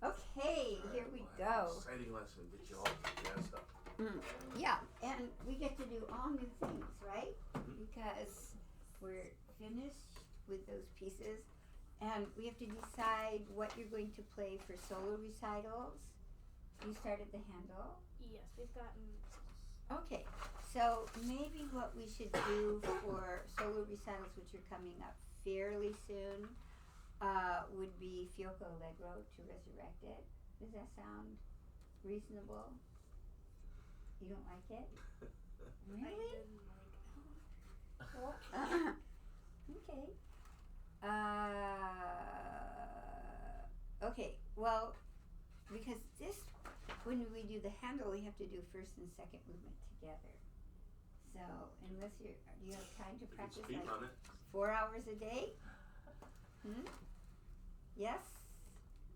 Okay, here we go. Exciting lesson. Get you all jazzed up. Yeah, and we get to do all new things, right? Because we're finished with those pieces, and we have to decide what you're going to play for solo recitals. You started the Handel. Yes, we've gotten. Okay, so maybe what we should do for solo recitals, which are coming up fairly soon, would be Fiocco Allegro to Resurrect It. Does that sound reasonable? You don't like it? Really? I didn't like it. Well, okay. Okay, well, because when we do the Handel, we have to do first and second movement together. So, unless do you have time to practice Speak like on it. 4 hours a day? Yes?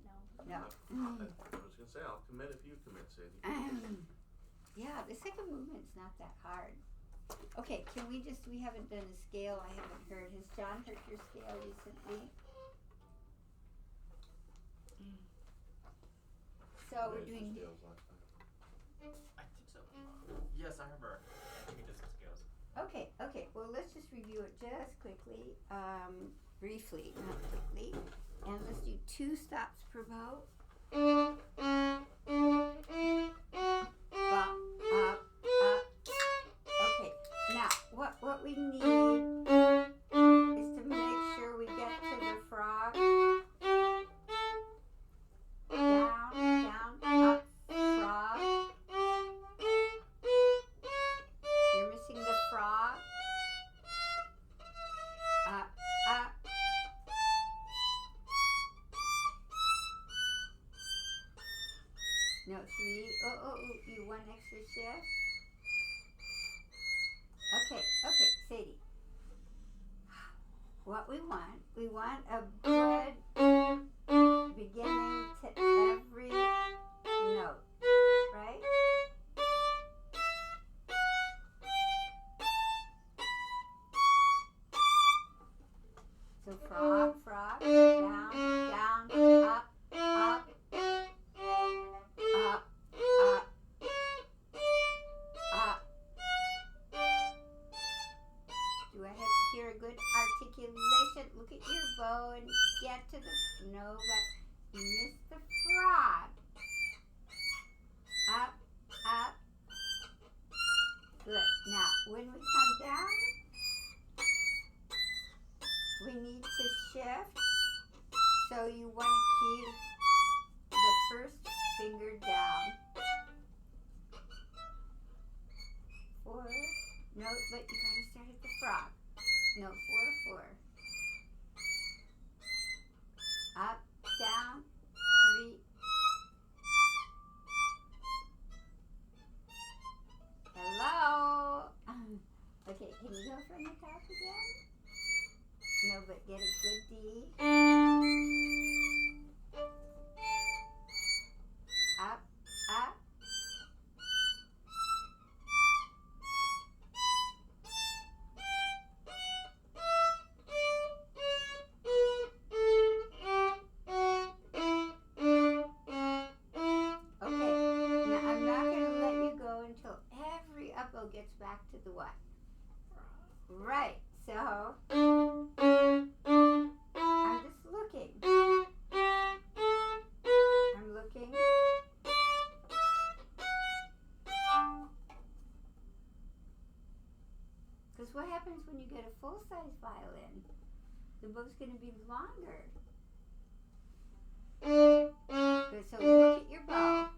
No. No. I was gonna say I'll commit if you commit, Sadie. Yeah, the second movement's not that hard. Okay, we haven't done a scale, I haven't heard. Has John heard your scale recently? So we're doing. Scales last time. I think so. Yes, I remember. I think we did some scales. Okay, well let's just review it just quickly, briefly, not quickly. And let's do 2 stops per bow. Bump, up. Okay, now what we need is to make sure we get to the frog. Down, up, frog. You're missing the frog. Up. No, 3. Oh, you one extra shift. Okay, Sadie. What we want a good beginning to every note, right? So frog, down, up. Do I have to hear a good articulation? Look at your bow and get to the. No, but you missed the frog. Up. Good. Now, when we come down, we need to shift. So you want to keep the first finger down. 4. No, but you gotta start at the frog. No, 4. Up, down, 3. Hello. Okay, can you go from the top again? No, but get a good D. Up. Gets back to the what? Right, so I'm just looking. I'm looking. Because what happens when you get a full-size violin? The bow's going to be longer. Good, so look at your bow.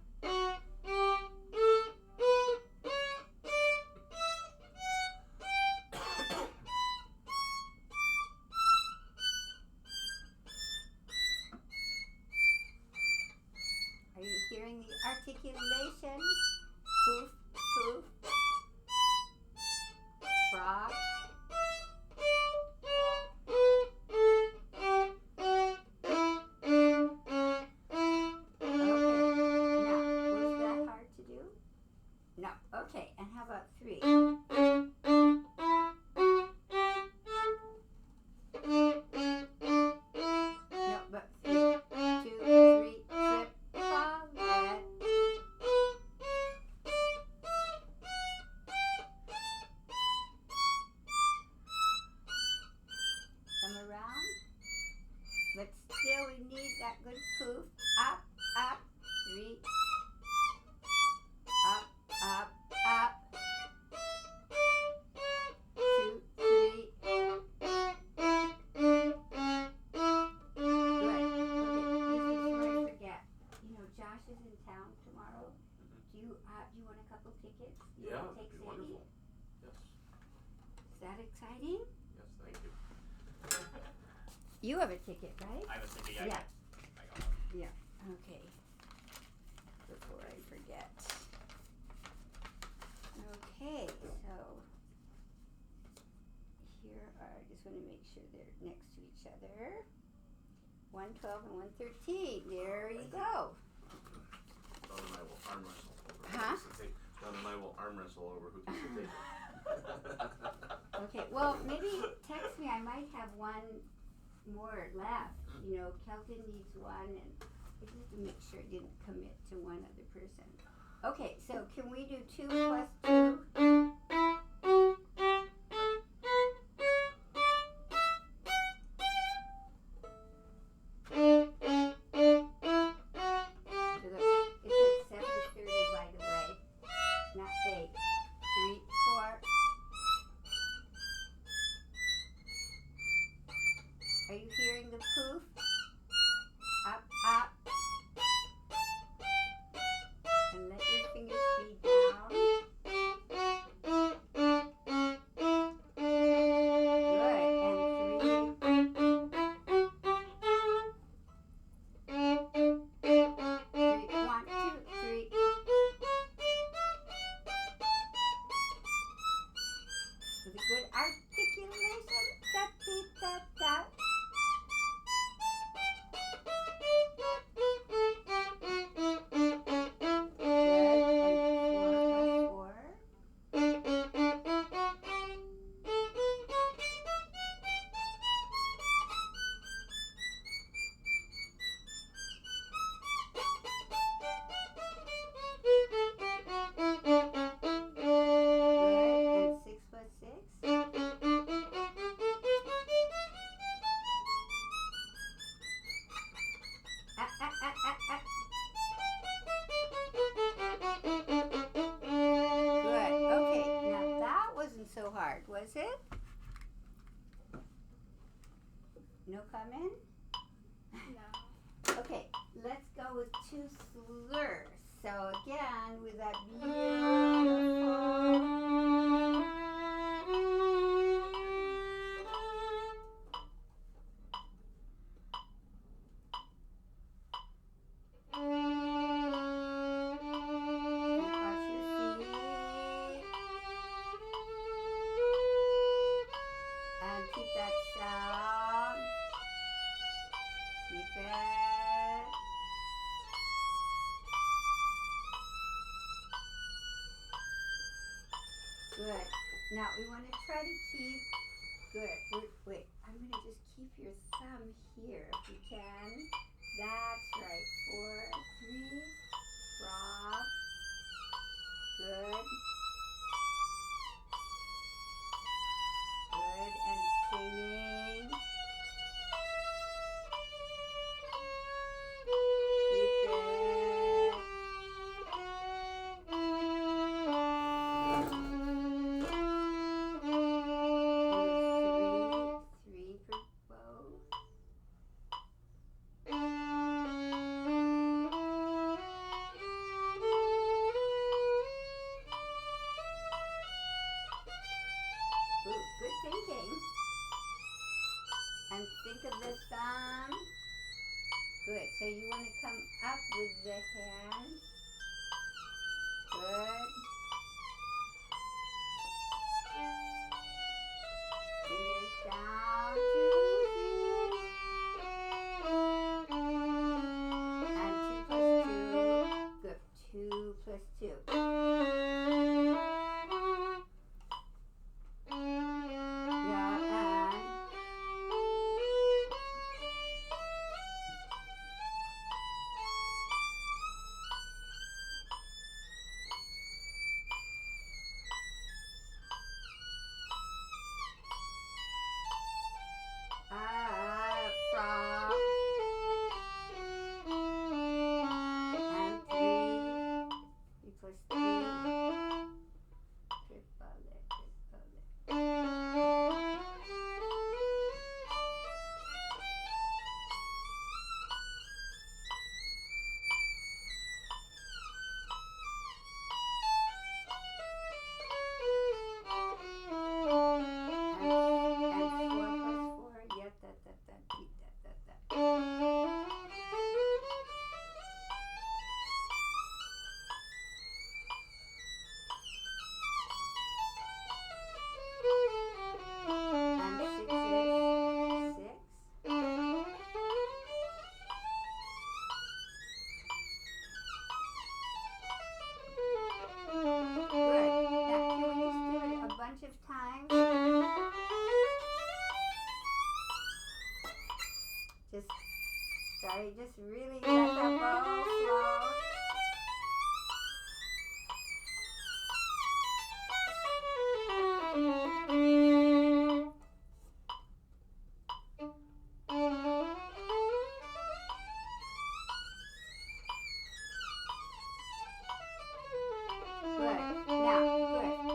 Hearing the articulation, poof, poof, frog. Okay, now still. We need that good poof. Up, up, 3. Up, up, up. 2, 3. Good. Okay, this is before I forget. Josh is in town tomorrow. Do you want a couple tickets? You Yeah, want to it'd take be Sadie? wonderful. Yes. Is that exciting? Yes, thank you. You have a ticket, right? I have a ticket. Yeah. I got one. Okay. Before I forget. Okay, so here are, I just want to make sure they're next to each other. 112 and 113. There you go. Dawn and I will arm wrestle over Huh? who gets the tape. Dawn and I will arm wrestle over who gets the tape. Okay, well, maybe text me. I might have one more left. Kelton needs one, and I just have to make sure I didn't commit to one other person. Okay, so can we do 2 plus 2? It's at 7:30, by the way, not 8. 3, 4. Are you hearing the poof? Up, up. And let your fingers be down. Good. And 3. 1, 2, 3. With a good articulation. Da, dee, da, da. So hard, was it? No comment? No. Okay, let's go with 2 slurs. So again, with that beautiful. Good. Now we want to try to keep. Good. Wait. I'm going to just keep your thumb here if you can. That's right. 4, 3. Frog. Good. Good. And singing. Keep it. Three for both. Ooh, good thinking. And think of the thumb. Good. So you want to come up with the hand. Good. Fingers down. 2, 3. And 2 plus 2. Good. 2 plus 2. Yeah, and Just, sorry, just really let that bow flow.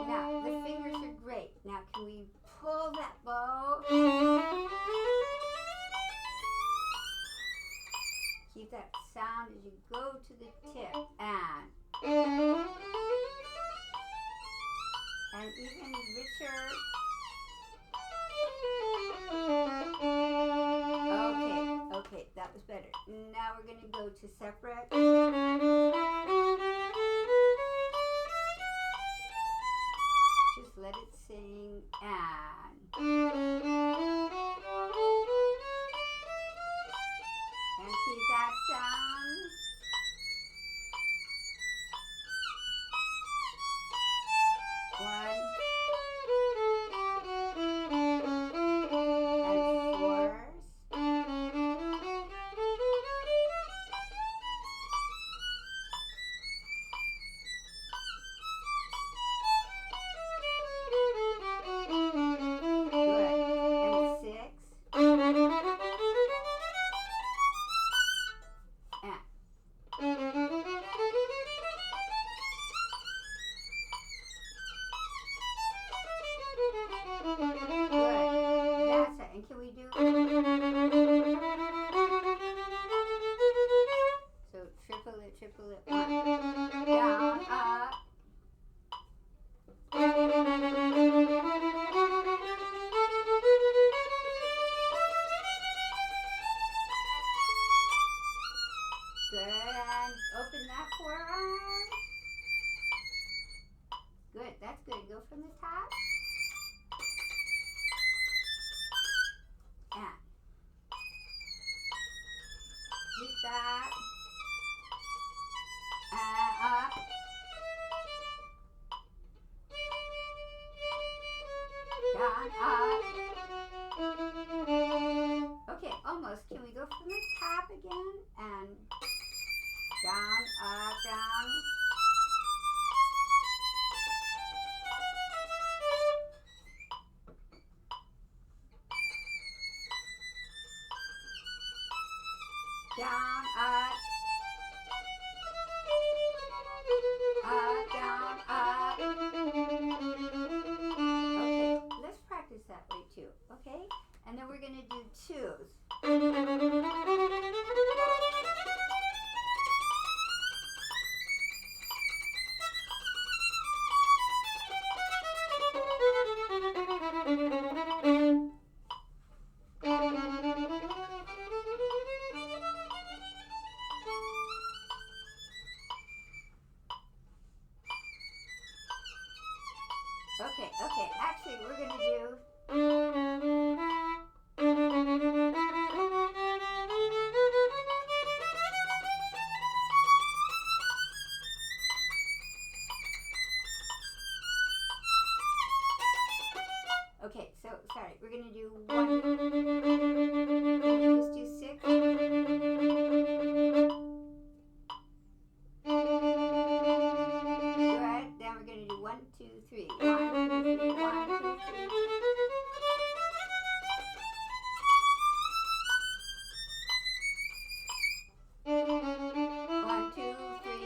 Now, the fingers are great. Now, can we pull that bow? Keep that sound as you go to the tip. And even richer. Okay, that was better. Now we're going to go to separate. Just let it sing and keep that sound. One and fours. Triple it, one, down, up, good, and open that forearm, good, that's good, go from the top, and keep that. Up. Down, up. Okay, almost. Can we go from the top again? And down, up, down. Down, up. Up, down, up. Okay, let's practice that way too, okay? And then we're going to do twos. Okay, actually we're going to do okay, so sorry, we're going to do one. Can you just do 6? Good, then we're going to do 1, 2, 3. 1, 2, 3, 1, 2, 3.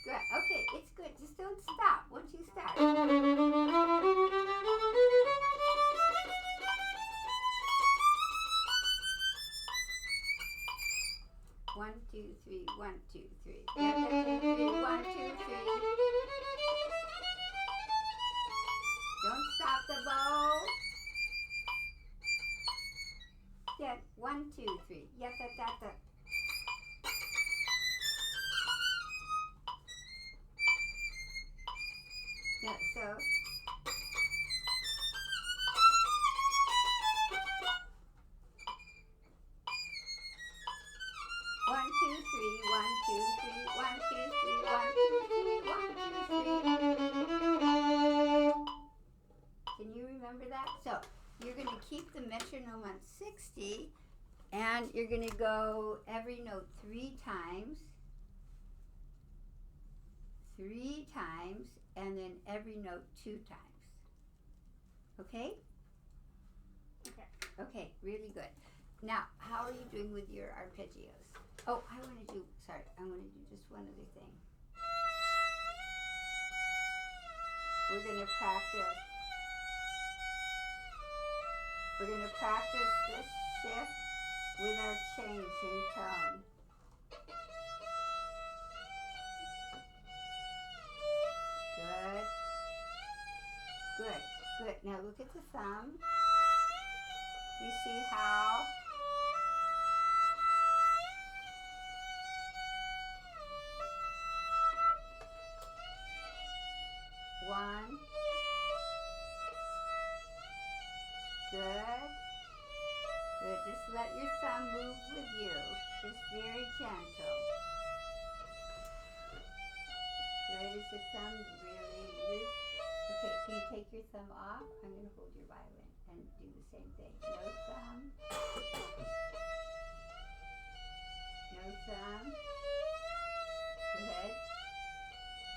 Good. Okay, it's good. Just don't stop once you start. 1, 2, 3, 1, 2, 3. 1, 2, 3, 1, 2, 3. Don't stop the bow. Yeah, 1, 2, 3. Yeah, that. Yeah, so. One, two, three, 1, 2, 3, 1, 2, 3, 1, 2, 3, 1, 2, 3. remember that? So you're going to keep the metronome on 60, and you're going to go every note 3 times, and then every note 2 times. Okay? Okay. Okay, really good. Now, how are you doing with your arpeggios? Oh, I want to do just one other thing. We're going to practice this shift with our changing tone. Good. Now look at the thumb. You see how? One. Good. Just let your thumb move with you. Just very gentle. Good. Is the thumb really loose? Okay, can you take your thumb off? I'm going to hold your violin and do the same thing. No thumb. No thumb. Good.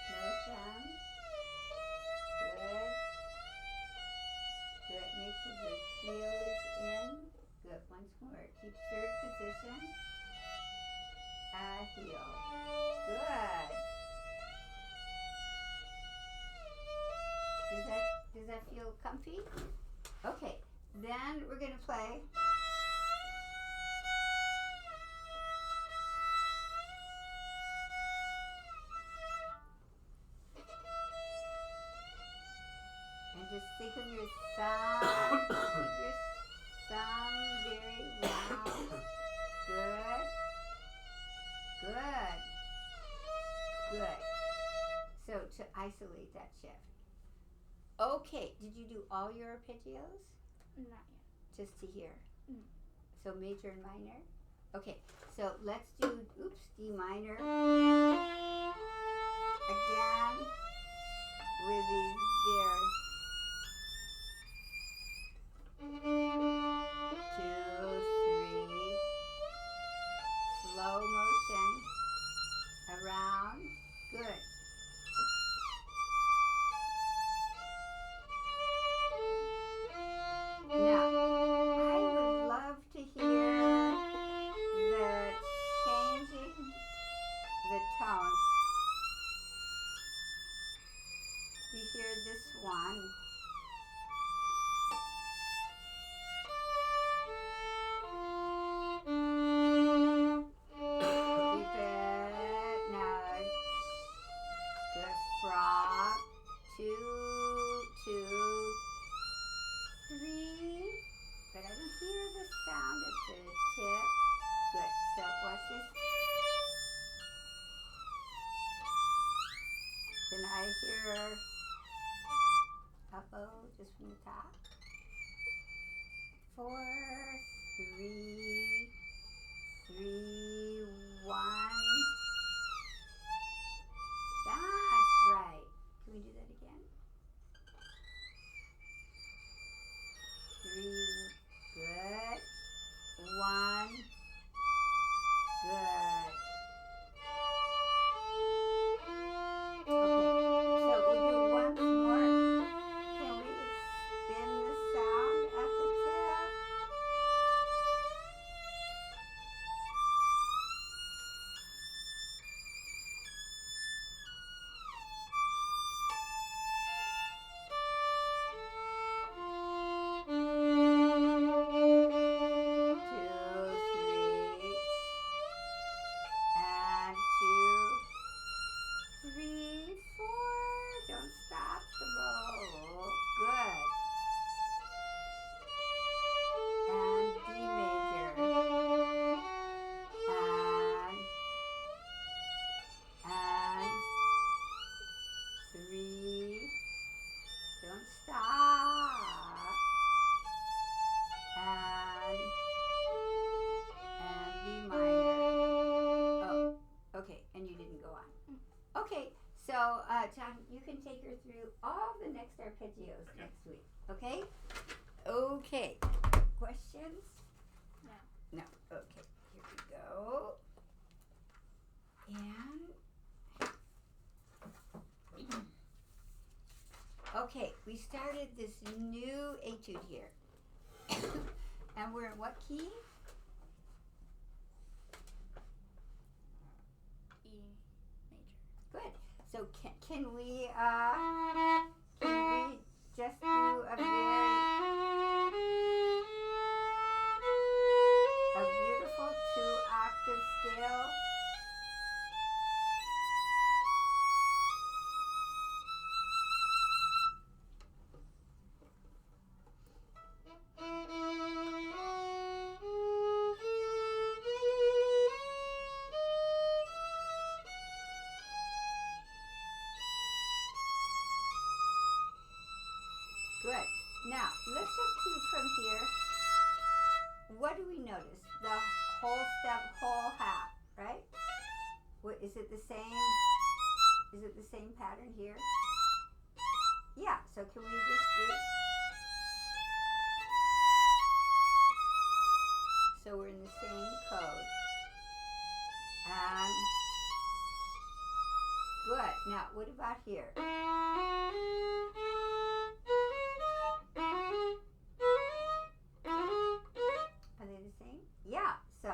No thumb. Good. Good. Make sure the heel is in. Good. Once more. Keep third position. Heel. Good. Does that feel comfy? Okay. Then we're going to play. And just think of your thumb. Keep your thumb very round. Good. So to isolate that shift. Okay, did you do all your arpeggios? Not yet. Just to hear? Mm. So major and minor? Okay, so let's do, D minor. Again, with the very 2, 3, slow motion, around, good. Now, I would love to hear the changing the tone. You hear this one. Keep it. Now, good frog. 2, 2, 3. But I don't hear the sound at the tip. Good. So watch this. Then I hear up-oh just from the top. 4, 3, 3, 1. That's right. Can we do that again? 3, good. 1, good. Okay, so we'll do once more. Can we spin the sound at the tip? John, you can take her through all the next arpeggios next week, okay? Okay. Questions? No. No. Okay. Here we go. And okay, we started this new etude here. And we're in what key? E major. Good. So can we just do a beautiful 2-octave scale? Good. Now, let's just do from here. What do we notice? The whole step, whole half, right? What, is it the same? Is it the same pattern here? Yeah, so can we just do... So we're in the same code. And... Good. Now, what about here? Are they the same? Yeah, so.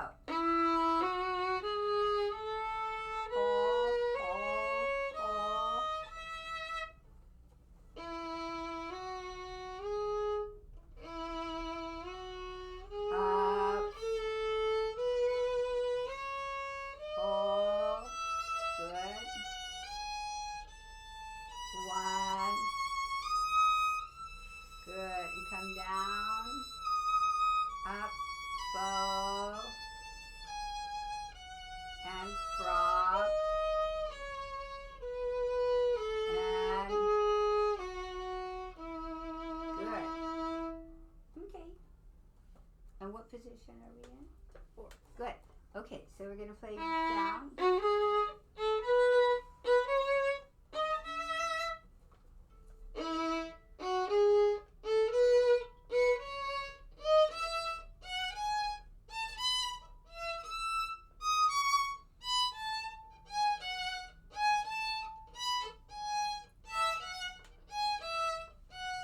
Come down, up, bow, and frog, and good. Okay. And what position are we in? 4. Good. Okay, so we're going to play down.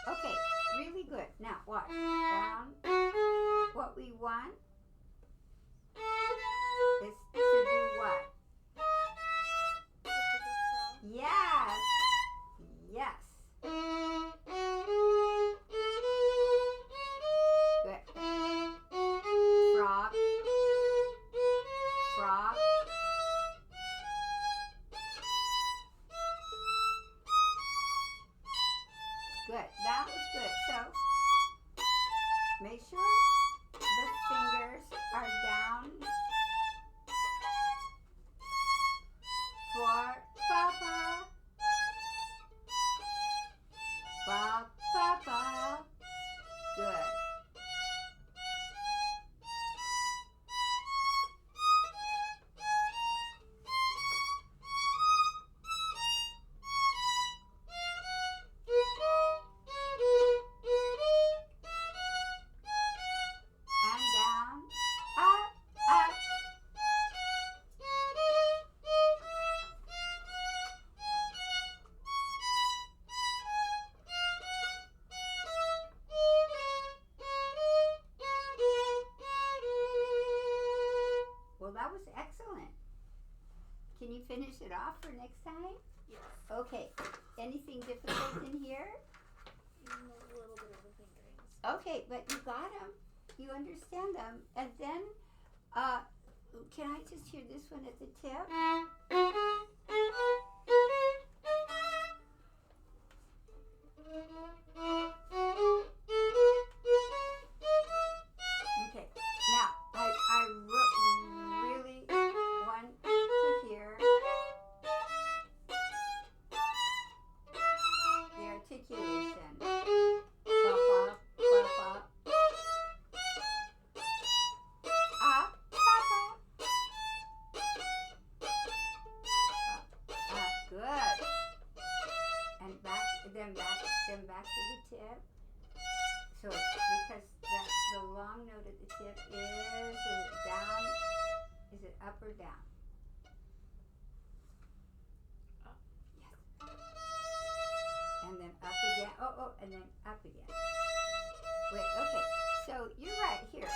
Okay, really good. Now watch. Down. What we want is to do what? Yes. Yes. Good. Frog. Frog. Good. That was good. So make sure the fingers are down for Papa. Ba ba ba. Good. And down, up, up. Well, that was excellent. Can you finish it off for next time? Yes. Okay. Anything difficult in here? A little bit of the fingerings. Okay, but you got them. You understand them. And then, can I just hear this one at the tip? Okay. Now, I really want to hear the articulation. Ba, ba, ba, ba. Up, ba, ba. Good. And back, then back to the tip. So it's because the long note at the tip is it down? Is it up or down? Up. Yes. And then up again. Oh, and then up again. Wait, okay. So you're right here.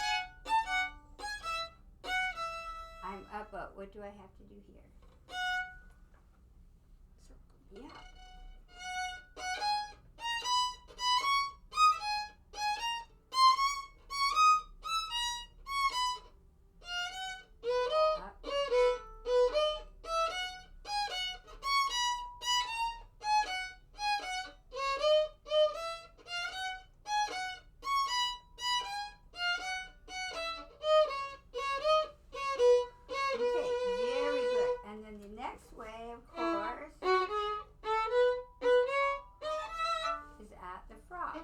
I'm up. What do I have to do here? Circle. Yeah. Up. Okay, very good. And then the next way, of course, is at the frog.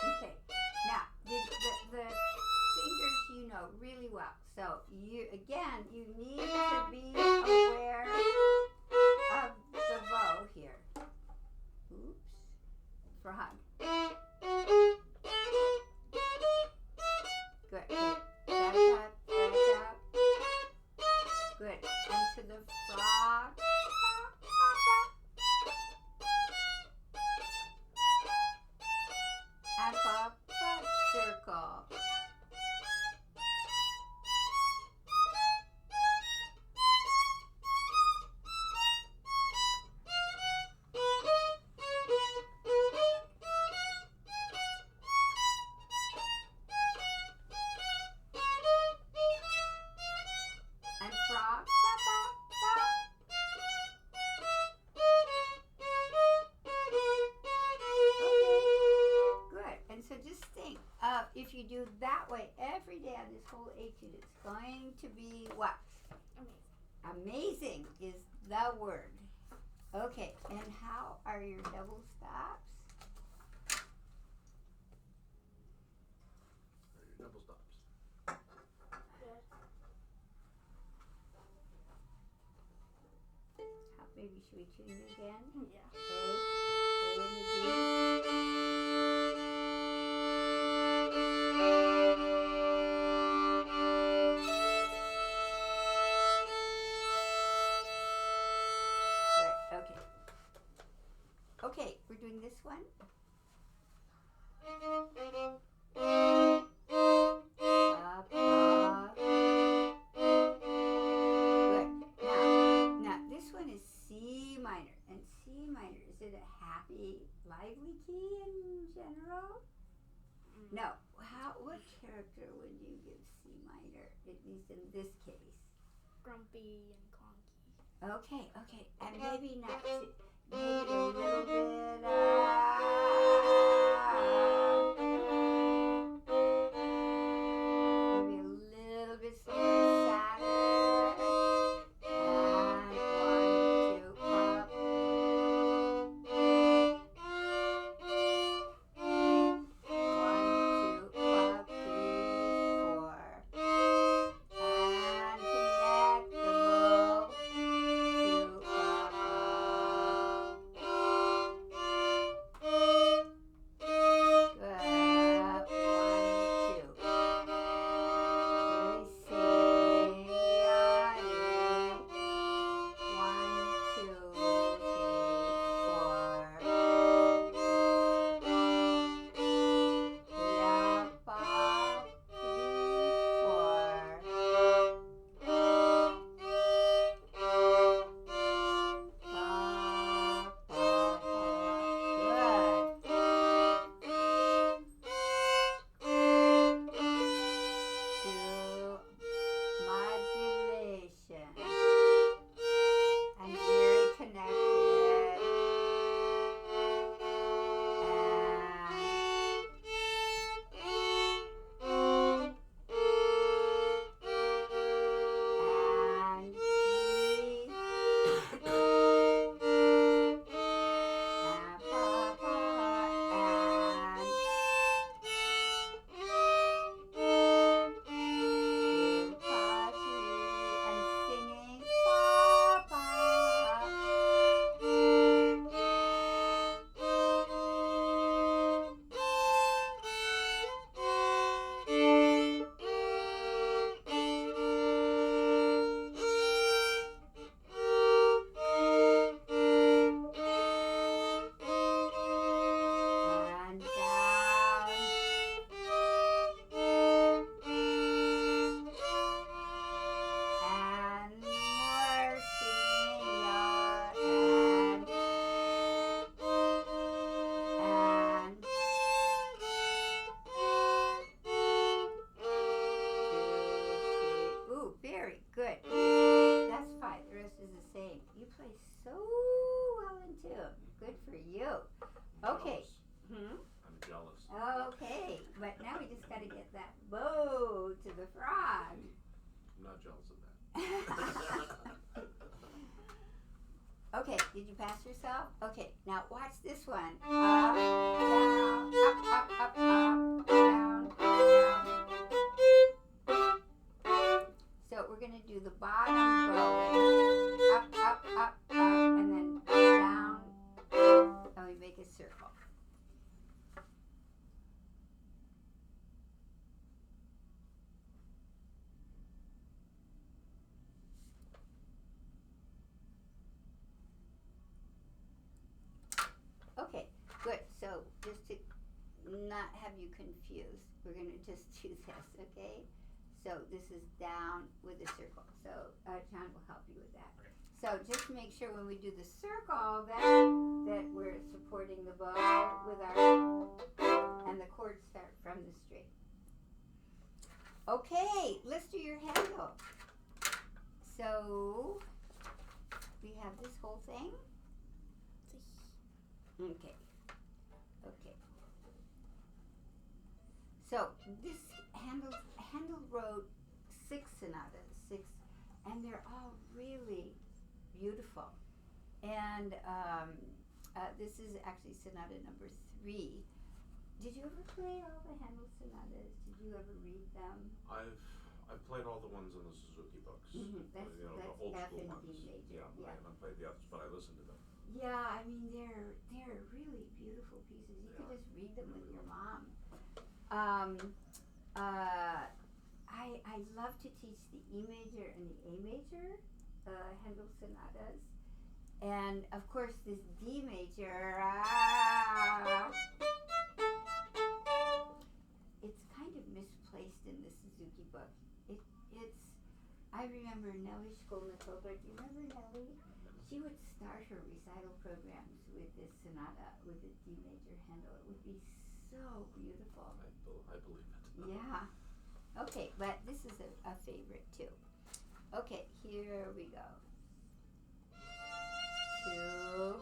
Okay, now the fingers you know really well. So you need to be aware of the bow here. Oops, frog. Good. Back up. Good. Into the frog. And pop, circle. And frog. Okay. Good. And so just think, if you do that way every day on this whole etude, it's going to be what? Amazing. Amazing is the word. Okay, and how are your double stops? Or your double stops. Good. How, maybe should we tune it again? Yeah. A and the B. Right, okay. Okay, we're doing this one. Up, up. Good. Now this one is C minor. And C minor, is it a happy, lively key in general? No. What character would you give C minor, at least in this case? Grumpy and clunky. Okay. And maybe not too, maybe a little bit, maybe a little bit slower, sadder. And 1, 2, up. 1, 2, up, 3, 4. And connect the bow to up, up. Good for you. Okay. Jealous. Hmm? I'm jealous. Okay, but now we just got to get that bow to the frog. I'm not jealous of that. Okay, did you pass yourself? Okay, now watch this one. Up, down, up, down, down. So we're going to do the bottom bowing. Up, and then down, and we make a circle. Okay, good. So just to not have you confused, we're going to just do this, okay? So this is down with a circle. So John will help you with that. Okay. So just make sure when we do the circle that we're supporting the bow with our, and the chords start from the string. Okay, let's do your handle. So we have this whole thing. Okay. So this Handel wrote 6 sonatas, and they're all really beautiful. And this is actually sonata number 3. Did you ever play all the Handel sonatas? Did you ever read them? I've played all the ones in the Suzuki books. Mm-hmm. That's the old F school and ones. D major. Yeah, I haven't played the others, but I listened to them. Yeah, I mean they're really beautiful pieces. You could just read them with your mom. I love to teach the E major and the A major Handel sonatas, and of course this D major. It's kind of misplaced in the Suzuki book. It's. I remember Nellie Skolniková. Do you remember Nellie? She would start her recital programs with this sonata, with the D major Handel. It would be so beautiful. I believe it. Yeah. Okay, but this is a favorite too. Okay, here we go. 2.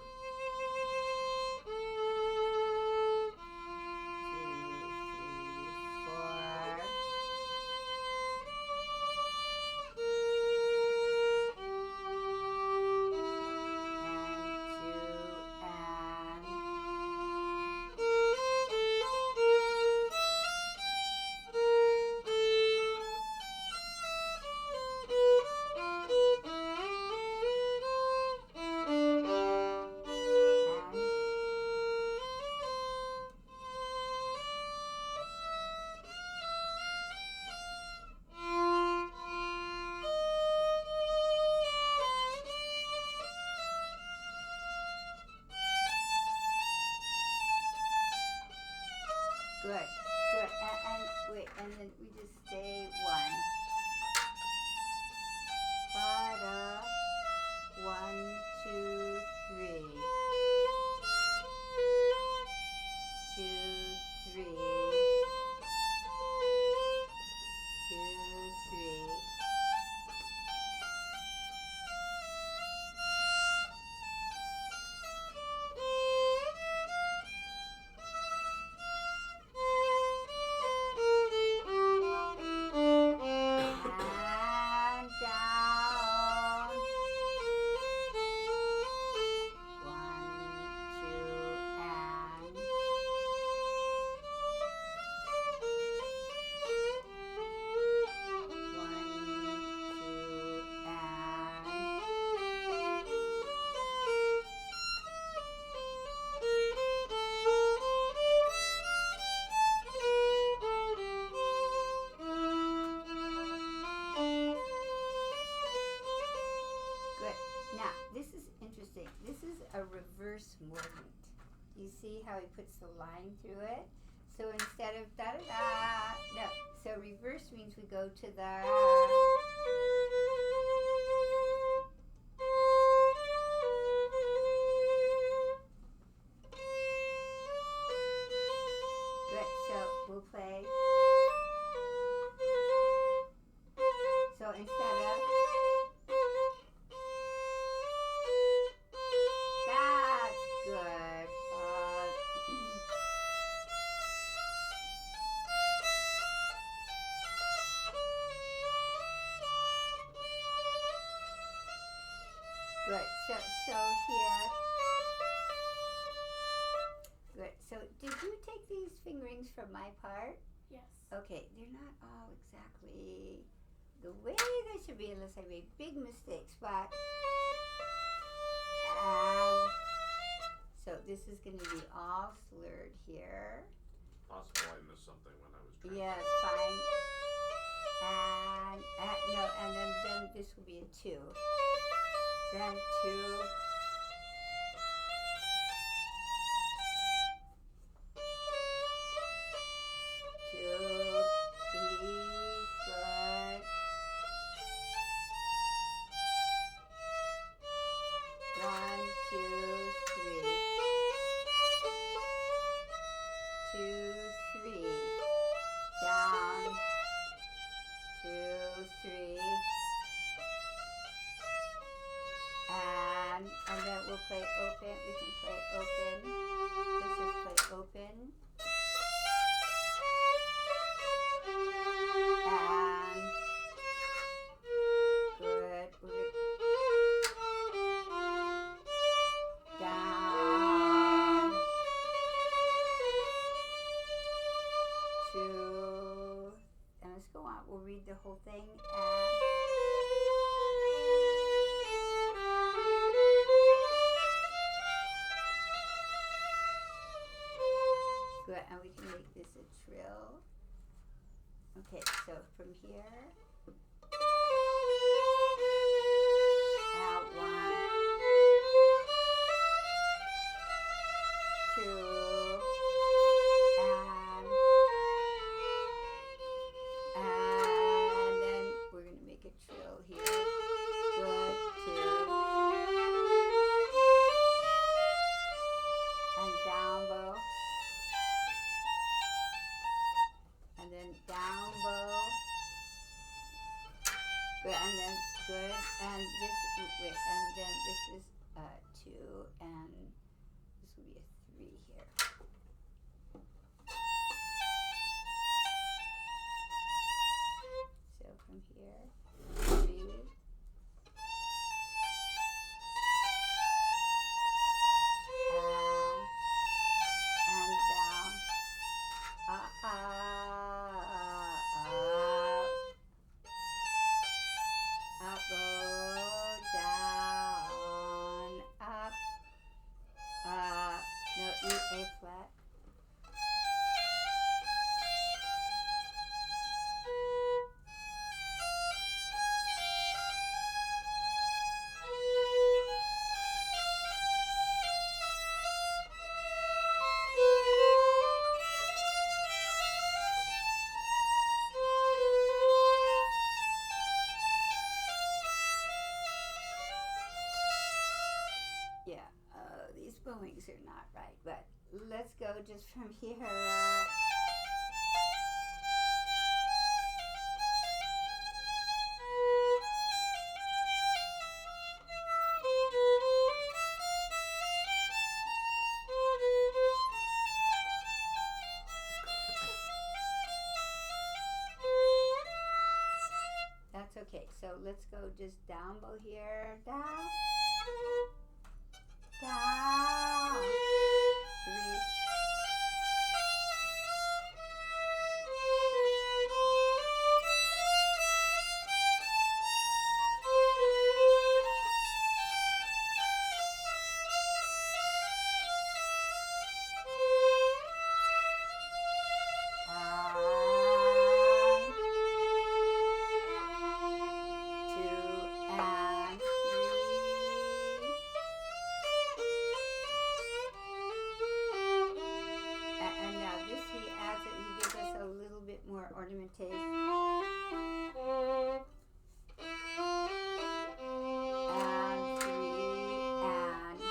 6. This is a reverse movement. You see how he puts the line through it? So instead of da-da-da, no. So reverse means we go to the... Good, so we'll play. So instead of... That's good. Good. So here. Good. So did you take these fingerings from my part? Yes. Okay, they're not all exactly the way they should be unless I make big mistakes, but so this is going to be all slurred here. Possible I missed something when I was trying. Yes, fine. And then this will be a 2. Then 2. And then we'll play open. We can play open. This is play open. And good. Down. 2. And let's go on. We'll read the whole thing. Good, and we can make this a trill. Okay, so from here, out 1, 2, and then we're going to make a trill here. Good, 2, and down bow. And then down bow. Good, and then good, and this wait, and then this is 2, and this will be a 3 here. So from here, 3. And down. Up, bow, down, up, no, E, A flat. Yeah, these bowings are not right, but let's go just from here. That's okay, so let's go just down bow here, down. Down. 3. More ornamentation. And 3 and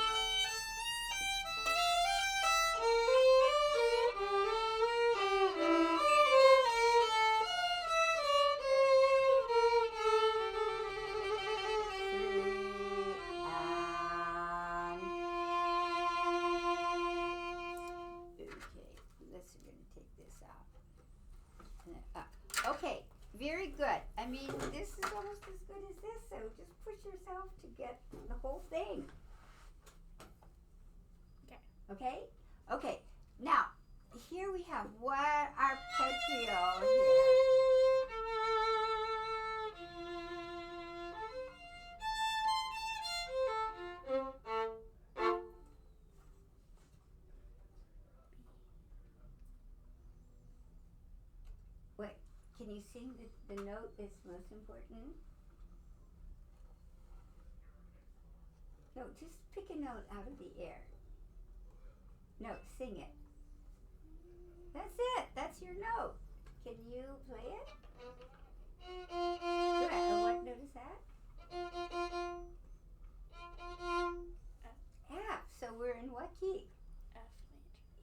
okay, very good. I mean, this is almost as good as this, so just push yourself to get the whole thing. Okay. Okay? Okay. Now, here we have what arpeggio here. Wait, can you sing the note that's most important? No, just pick a note out of the air. No, sing it. That's it. That's your note. Can you play it? Good. And what note is that? F. So we're in what key? F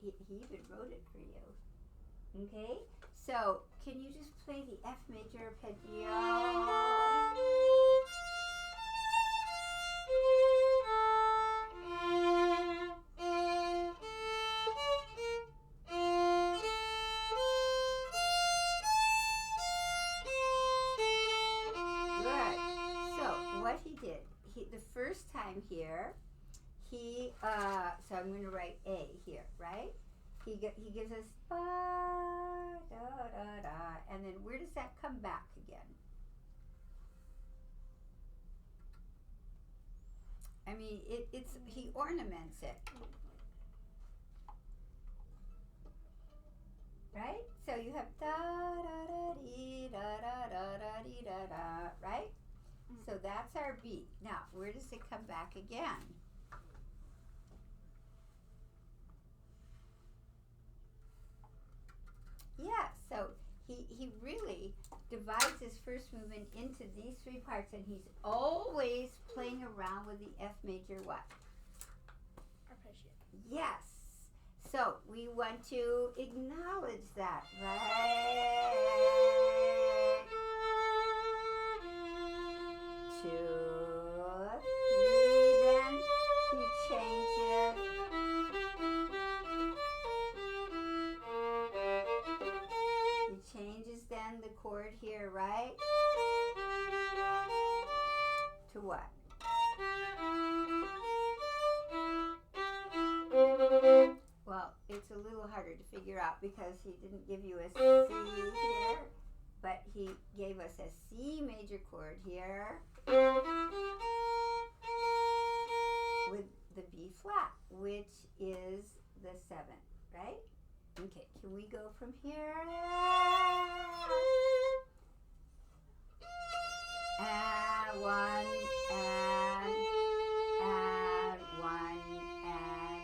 major. He even wrote it for you. Okay? So, can you just play the F major arpeggio? Good. So, what he did, the first time here, so I'm going to write A here, right? He gives us ba, da, da, da, and then where does that come back again? I mean, he ornaments it, right? So you have da, da, da, dee, da, da, da, da, dee, da, da, right? So that's our B. Now, where does it come back again? Yeah, so he really divides his first movement into these three parts, and he's always playing around with the F major what? Arpeggio. Yes. So we want to acknowledge that, right? 2, 3, then he changes. He changes then the chord here, right? To what? Well, it's a little harder to figure out because he didn't give you a C here, but he gave us a C major chord here with the B flat, which is the 7th, right? Okay, can we go from here? And 1, and 1, and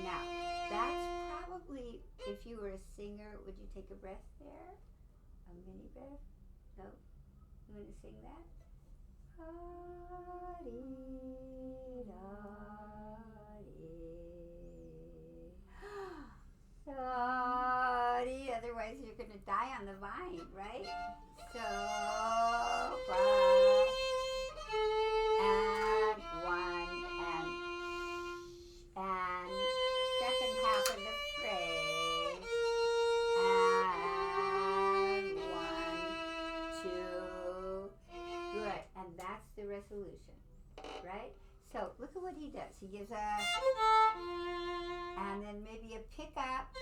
now that's probably, if you were a singer, would you take a breath there? A mini breath? No? You want to sing that? Sadie. Otherwise you're going to die on the vine, right? So, and 1, and second half of the phrase, and 1, 2, good, and that's the resolution, right? So look at what he does. He gives a, and then maybe a pickup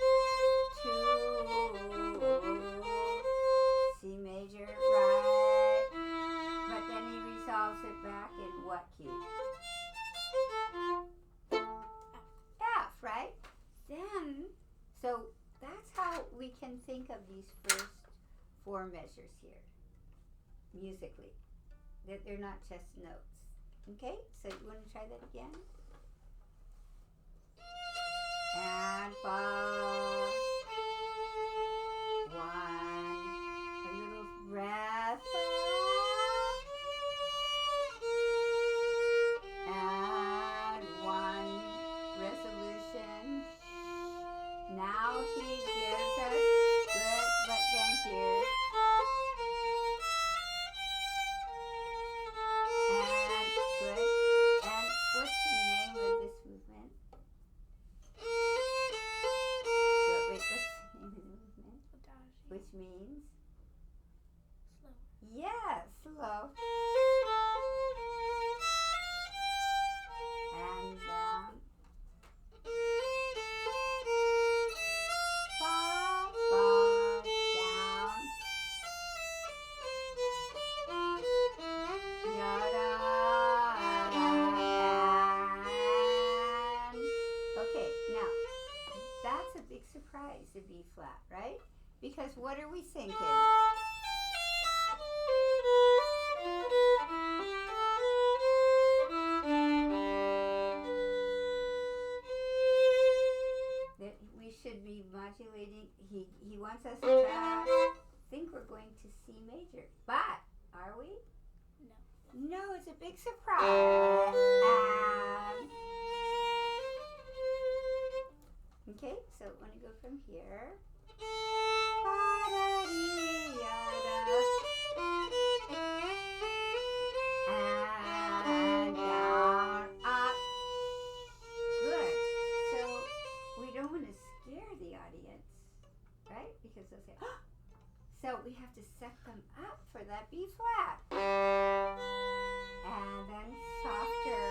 to C major, right? But then he resolves it back in what key? F, right? Then, so that's how we can think of these first 4 measures here, musically. That they're not just notes. Okay, so you want to try that again? And fa, 1, a little breath, and 1, resolution. Now he gives us, good, but then here. And good. And what's the name despise the B flat, right? Because what are we thinking? That we should be modulating. He wants us to think we're going to C major, but are we? No. No, it's a big surprise. Okay, so when I go from here. And down, up. Good. So we don't want to scare the audience, right? Because they'll say, oh. So we have to set them up for that B flat. And then softer.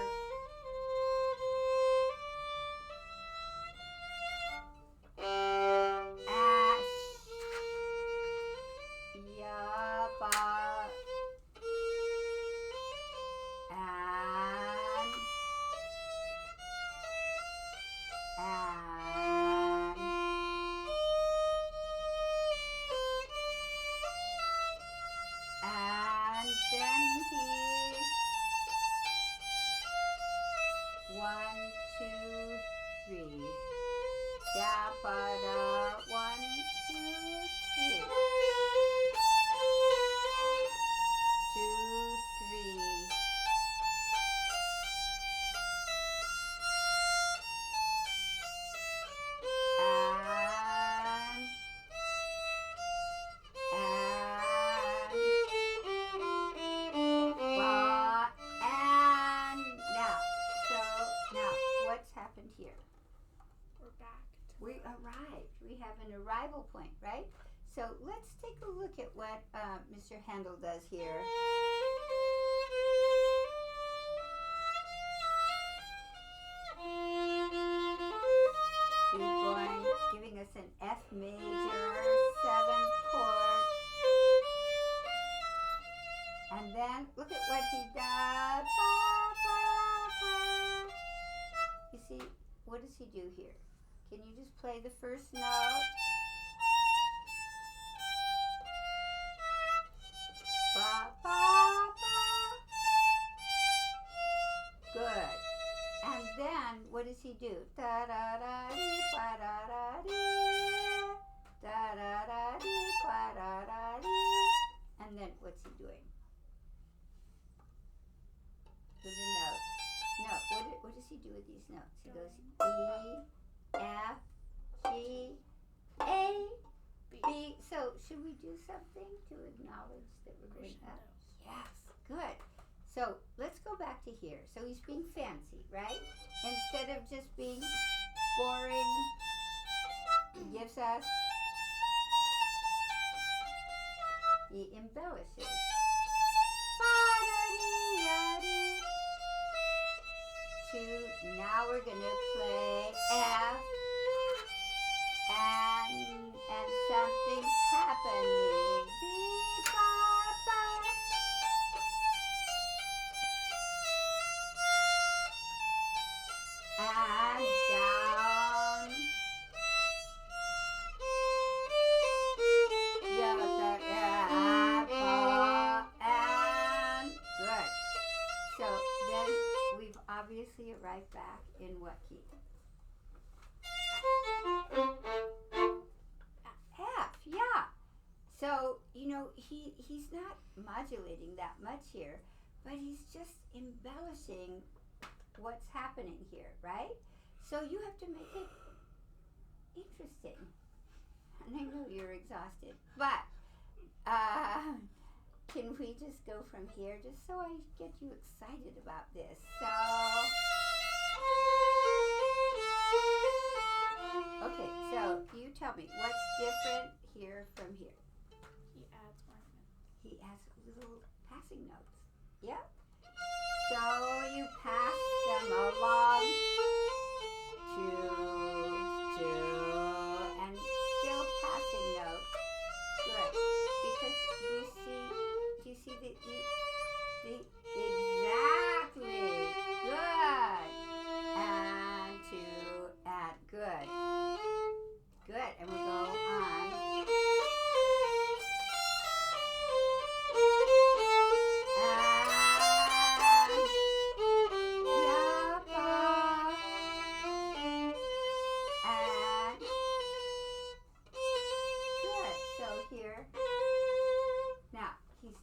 Arrival point, right? So let's take a look at what Mr. Handel does here. He's giving us an F major, 7th chord. And then look at what he does. You see, what does he do here? Can you just play the first note? Ba, ba, ba. Good. And then what does he do? Da da da dee, ba da da dee. Da da da dee, ba da da dee. And then what's he doing? With the notes. No, what does he do with these notes? He goes E, F, G, A, B. So should we do something to acknowledge that we're going up? Yes, good. So let's go back to here. So he's being fancy, right? Instead of just being boring, he gives us, he embellishes. Now we're going to play F, and something's happening. B, ba, ba. And down. Yeah, and good. So then we've obviously arrived back in what key? F, yeah. So, you know, he's not modulating that much here, but he's just embellishing what's happening here, right? So you have to make it interesting. And I know you're exhausted, but can we just go from here just so I get you excited about this? So, okay, so you tell me what's different here from here. He adds ornaments. He has little passing notes. Yep. So you pass them along to, and still passing notes. Good. Because do you see the exactly. Good. And to add. Good. Good, and we'll go on.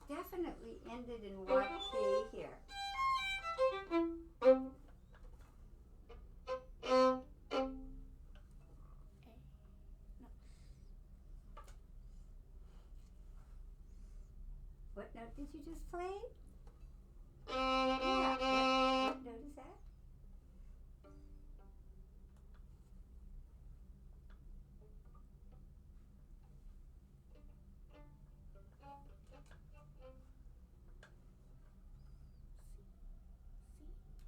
Definitely ended in what key here? What note did you just play? Yeah, what note is that?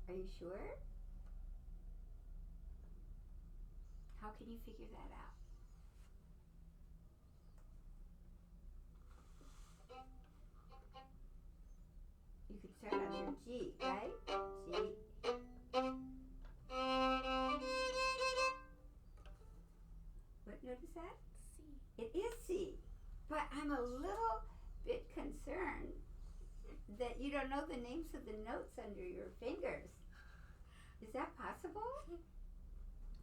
Are you sure? How can you figure that out? You could start on your G, right? G. What note is that? C. It is C. But I'm a little bit concerned that you don't know the names of the notes under your fingers. Is that possible? I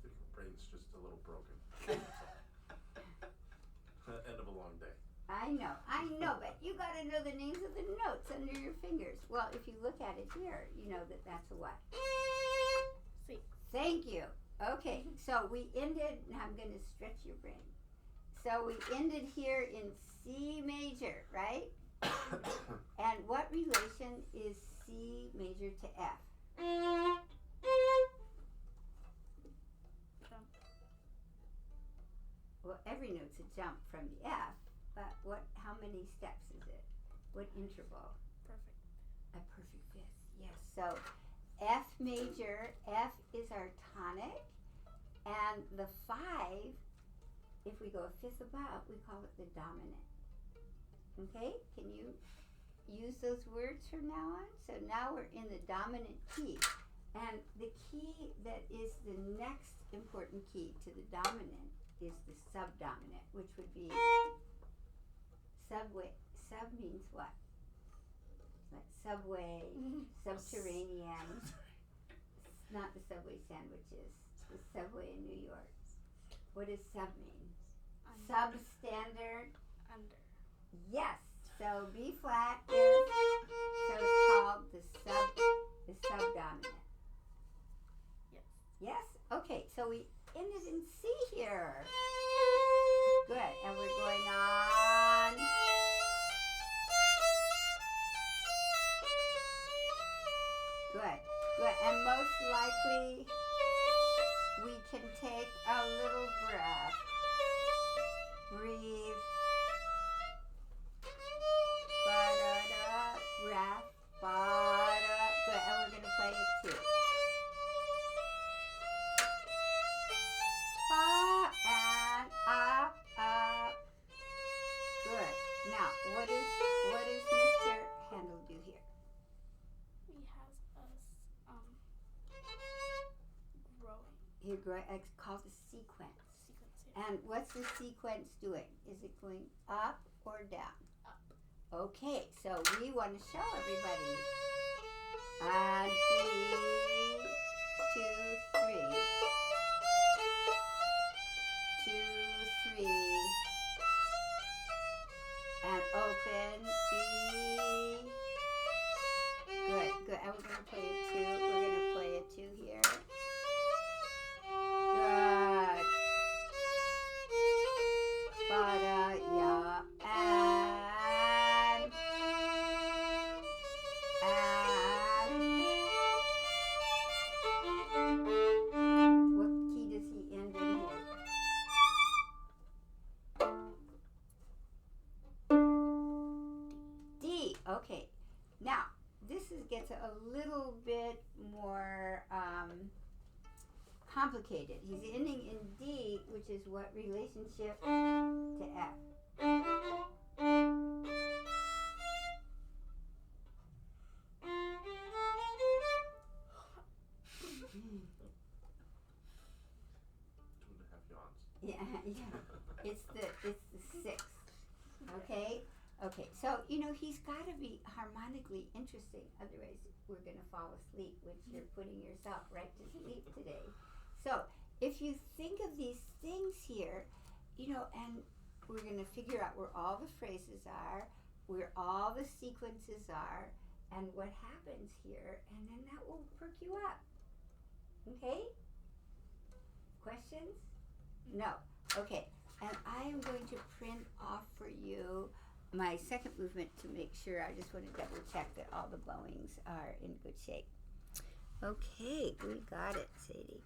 think her brain's just a little broken. End of a long day. I know, but you gotta know the names of the notes under your fingers. Well, if you look at it here, you know that that's a what? C. Thank you. Okay, so we ended, now I'm gonna stretch your brain. So we ended here in C major, right? And what relation is C major to F? Jump. Well, every note's a jump from the F, but how many steps is it? What interval? Perfect. A perfect fifth, yes. So F major, F is our tonic, and the 5, if we go a fifth above, we call it the dominant. Okay, can you use those words from now on? So now we're in the dominant key, and the key that is the next important key to the dominant is the subdominant, which would be subway. Sub means what? Like subway, subterranean. Not the Subway sandwiches. The subway in New York. What does sub mean? Under. Substandard. Under. Yes. So B flat is so it's called the subdominant. Yes. Yes? Okay, so we ended in C here. Good. And we're going on. Good. Good. And most likely we can take a little breath. Breathe. Ba-da-da. Breath. Ba-da. Good. And we're going to play it too. Ba and up, up. Good. Now, what does Mr. Handel do here? He has us growing. It's called a sequence. Sequence here. And what's the sequence doing? Is it going up or down? Up. Okay, so we want to show everybody. A, D, 2, 3. 2, 3. And open E. Good, good. And we're going to play it too. We're going to play it too here. Good. Ba-da, ya, and what key does he end in here? D. Okay. Now, gets a little bit more complicated. He's ending in D, which is what relationship to F? Yeah, yeah. It's the sixth. Okay? Okay. So, he's gotta be harmonically interesting, otherwise we're gonna fall asleep, which you're putting yourself right to sleep today. So if you think of these things here, and we're gonna figure out where all the phrases are, where all the sequences are, and what happens here, and then that will perk you up. Okay? Questions? No. Okay. And I am going to print off for you my second movement to make sure. I just want to double check that all the bowings are in good shape. Okay, we got it, Sadie.